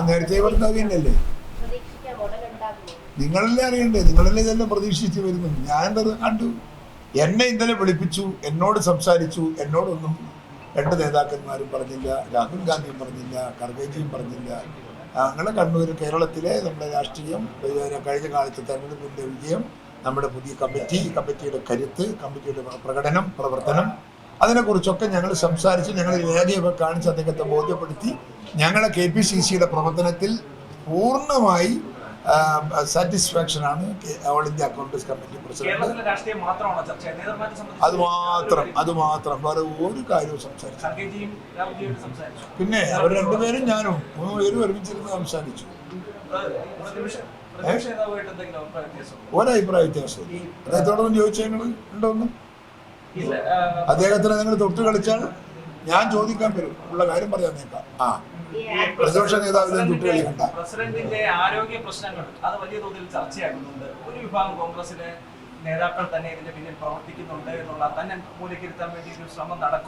നേരത്തെ പറഞ്ഞതല്ലേ, നിങ്ങളല്ലേ അറിയണ്ടേ, നിങ്ങളല്ലേ ഇതെല്ലാം പ്രതീക്ഷിച്ച് വരുന്നു. ഞാൻ കണ്ടു, എന്നെ ഇന്നലെ വിളിപ്പിച്ചു, എന്നോട് സംസാരിച്ചു. എന്നോടൊന്നും രണ്ട് നേതാക്കന്മാരും പറഞ്ഞില്ല, രാഹുൽ ഗാന്ധിയും പറഞ്ഞില്ല, ഖർഗെജിയും പറഞ്ഞില്ല. ഞങ്ങളെ കണ്ണൂർ, കേരളത്തിലെ നമ്മുടെ രാഷ്ട്രീയം, കഴിഞ്ഞ കാലത്തെ തെരഞ്ഞെടുപ്പിൻ്റെ വിജയം, നമ്മുടെ പുതിയ കമ്മിറ്റിയുടെ കരുത്ത്, കമ്മിറ്റിയുടെ പ്രകടനം, പ്രവർത്തനം, അതിനെക്കുറിച്ചൊക്കെ ഞങ്ങൾ സംസാരിച്ച്, ഞങ്ങൾ രേഖയൊക്കെ കാണിച്ച് അദ്ദേഹത്തെ ബോധ്യപ്പെടുത്തി. ഞങ്ങളെ KPCCയുടെ പ്രവർത്തനത്തിൽ പൂർണ്ണമായി സാറ്റിസ്ഫാക്ഷനാണ് all India Congress committee president. അത് മാത്രം വേറെ ഒരു കാര്യവും സംസാരിച്ചു. പിന്നെ അവർ രണ്ടുപേരും ഞാനും 3 പേരും ഒരുമിച്ചിരുന്ന് സംസാരിച്ചു. ഒരഭിപ്രായ വ്യത്യാസം അദ്ദേഹത്തോടൊന്നും ചോദിച്ചാൽ നിങ്ങൾ ഉണ്ടോന്നും, അദ്ദേഹത്തിന് നിങ്ങൾ തൊട്ട് കളിച്ചാൽ ഞാൻ ചോദിക്കാൻ വരും, ഉള്ള കാര്യം പറയാൻ നേക്കാം. പ്രതിപക്ഷ നേതാവിനെ തൊട്ടുകളി കണ്ട പ്രസിഡന്റിന്റെ ആരോഗ്യ പ്രശ്നങ്ങൾ അത് വലിയ തോതിൽ ചർച്ചയാകുന്നുണ്ട്. ഒരു വിഭാഗം കോൺഗ്രസിലെ നേതാക്കൾ തന്നെ ഇതിന്റെ പിന്നിൽ പ്രവർത്തിക്കുന്നുണ്ട് എന്നുള്ള തന്നെ മൂലക്കിരുത്താൻ വേണ്ടി ഒരു ശ്രമം നടക്കും.